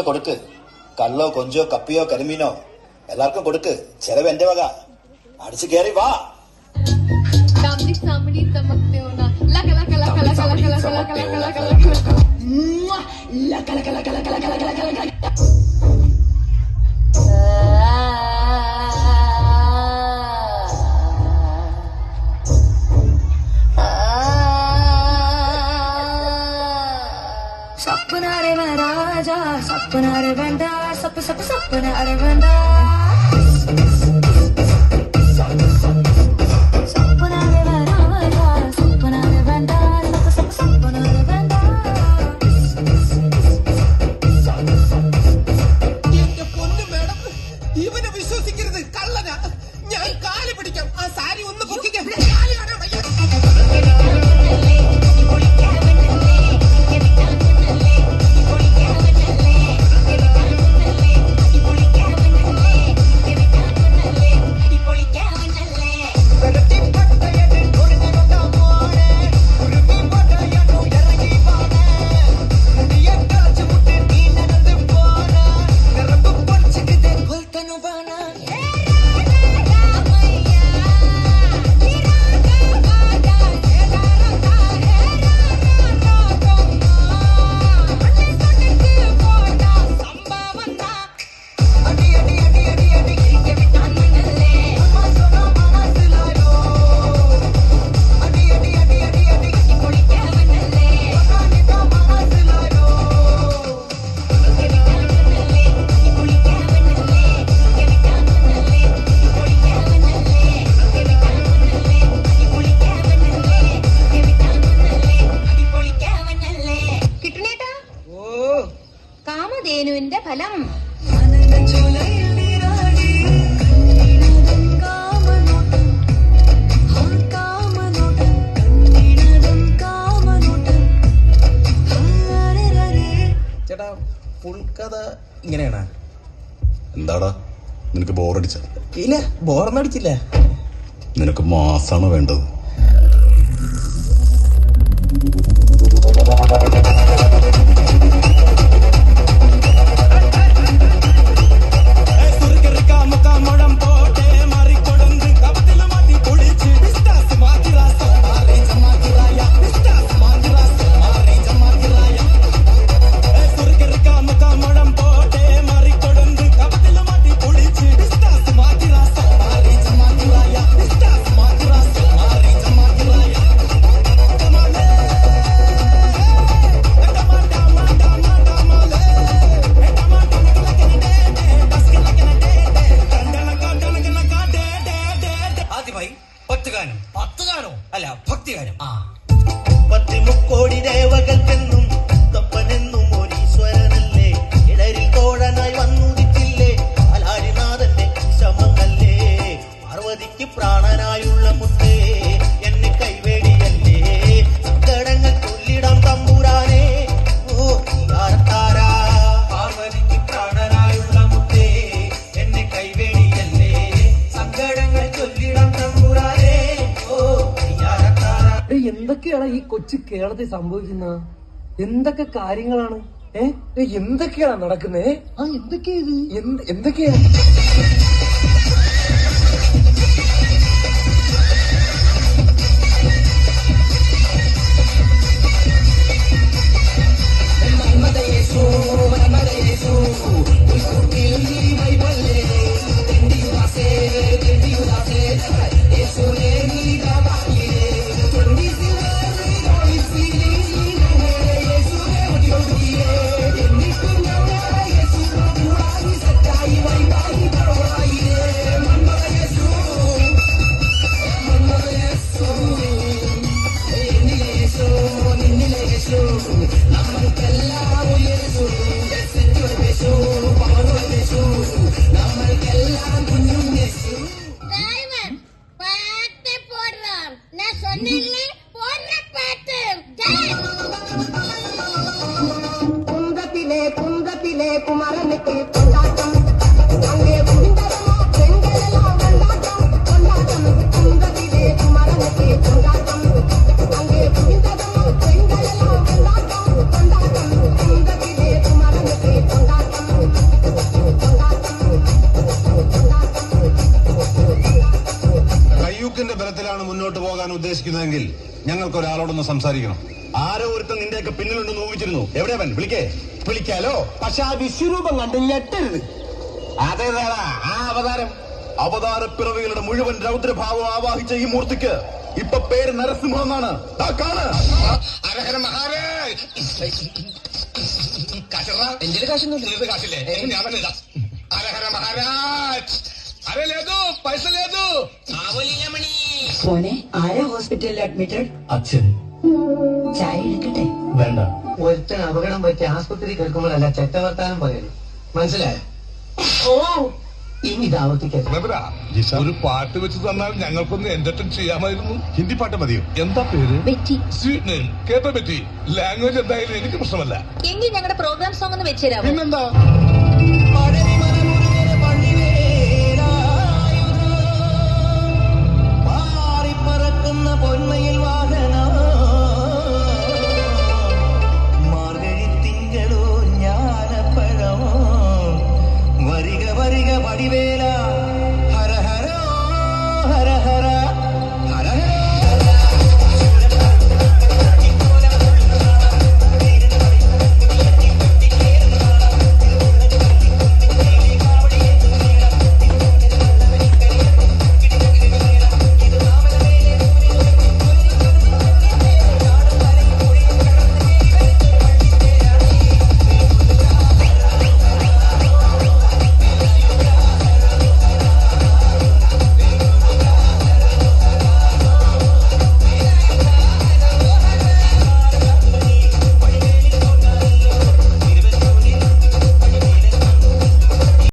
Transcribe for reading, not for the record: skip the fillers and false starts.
കൊടുക്ക്. കള്ളോ കൊഞ്ചോ കപ്പിയോ കരിമീനോ എല്ലാവർക്കും കൊടുക്ക്. ചെലവ് എന്റെ വക. അടിച്ചു കയറി വാ. सपना रे मैं राजा सपना रे बंदा सपना रे बंदा सपना रे मैं राजा सपना रे बंदा सपना रे बंदा എന്റെ പൊന്നു മേഡം, ഇവനെ വിശ്വസിക്കരുത്, കള്ളനാ. ഞാൻ കാല് പിടിക്കാം. ആ സാരി ഒന്ന് പൊക്കിക്കാം. കാല് കാണാൻ വയ്യ. കാമധേനുവിന്റെ ഫലം ചേട്ടാ, ഫുൾ കഥ ഇങ്ങനെയാണ്. എന്താടാ നിനക്ക് ബോറടിച്ച? ഇല്ല, ബോറന്നടിച്ചില്ല. നിനക്ക് മാസാണ് വേണ്ടത്. പത്തുകാനോ അല്ല ഭക്തിഗാനം. പത്തിമുക്കോടി ദേവകൾക്കെന്നും തപ്പനെന്നും ഒരീശ്വരനല്ലേ. ഇടരിൽ തോഴനായി വന്നുദിക്കില്ലേ അലാരിനാഥന്റെ ശമങ്ങല്ലേ. പാർവതിക്ക് പ്രാണനായുള്ള മുത്തേ എന്നെ കൈവേടിയല്ലേ. സങ്കടങ്ങൾ കൊല്ലിടാം തമ്പുരാനെ ഓ ആരത്താരാ. പാർവതിക്ക് പ്രാണനായുള്ള മുത്തേ എന്നെ കൈവേടിയല്ലേ. സങ്കടങ്ങൾ ചൊല്ലിടാം തമ്പുരാനെ. എന്തൊക്കെയാണ് ഈ കൊച്ചു കേരളത്തിൽ സംഭവിക്കുന്ന? എന്തൊക്കെ കാര്യങ്ങളാണ്? എന്തൊക്കെയാണ് നടക്കുന്നേ? എന്തൊക്കെയാ ഇത്? എന്തൊക്കെയാ? കുന്തത്തിലെ കുമരനുക്ക് കൊണ്ടാട്ടം അങ്ങേ കുന്തരമോ പെൺകളെല്ലാം കൊണ്ടാട്ടം കൊണ്ടാട്ടം കുന്തത്തിലെ കുമരനുക്ക് കൊണ്ടാട്ടം അങ്ങേ കുന്തരമോ പെൺകളെല്ലാം കൊണ്ടാട്ടം കൊണ്ടാട്ടം കുന്തത്തിലെ കുമരനുക്ക് കൊണ്ടാട്ടം ഞങ്ങൾക്ക് ഒരാളോടൊന്ന് സംസാരിക്കണം. ആരോ ഒരുത്തൻ നിന്റെയൊക്കെ പിന്നിലുണ്ടെന്ന് ഊഹിച്ചിരുന്നു. എവിടെയാവൻ? വിളിക്കാലോ. പക്ഷെ ആ വിശ്വരൂപം കണ്ട് ഞെട്ടരുത്. അതേതാടാ ആ അവതാരം? അവതാരപ്പിറവികളുടെ മുഴുവൻ രൗദ്രഭാവം ആവാഹിച്ച ഈ മൂർത്തിക്ക് ഇപ്പൊ പേര് നരസിംഹം എന്നാണ്. കാണ്. അരഹര മഹാരാജ്. എന്റെ കാശൊന്നും കാശില്ലേ? ഞാൻ തന്നെ ഇടാം. അരഹര മഹാരാജ്. അരെ ലേതു പൈസ ലേതു. മോനെ ആരാ ഹോസ്പിറ്റലിൽ അഡ്മിറ്റഡ്? അച്ഛൻ. ചായ എടുക്കട്ടെ? വേണ്ട. ഒരുത്തൻ അപകടം പറ്റി ആസ്പത്രി കേൾക്കുമ്പോഴല്ല ചെറ്റവർത്താനം പറയല്. മനസ്സിലായോ? ഇനി ഇതാവർത്തിക്കരുത്. ഒരു പാട്ട് വെച്ച് തന്നാൽ ഞങ്ങൾക്കൊന്ന് എന്റർടൈൻ ചെയ്യാമായിരുന്നു. ഹിന്ദി പാട്ട് മതിയോ? എന്താ പേര്? ബെറ്റി. Sweet name. കേട്ടോ ബെറ്റി? ലാംഗ്വേജ് എന്തായാലും എനിക്ക് പ്രശ്നമല്ല. എങ്കിൽ ഞങ്ങളുടെ പ്രോഗ്രാം സോങ് ഒന്ന് വെച്ചുതരാമോ? പിന്നെന്താ? പറക്കുന്ന പൊന്മയിൽ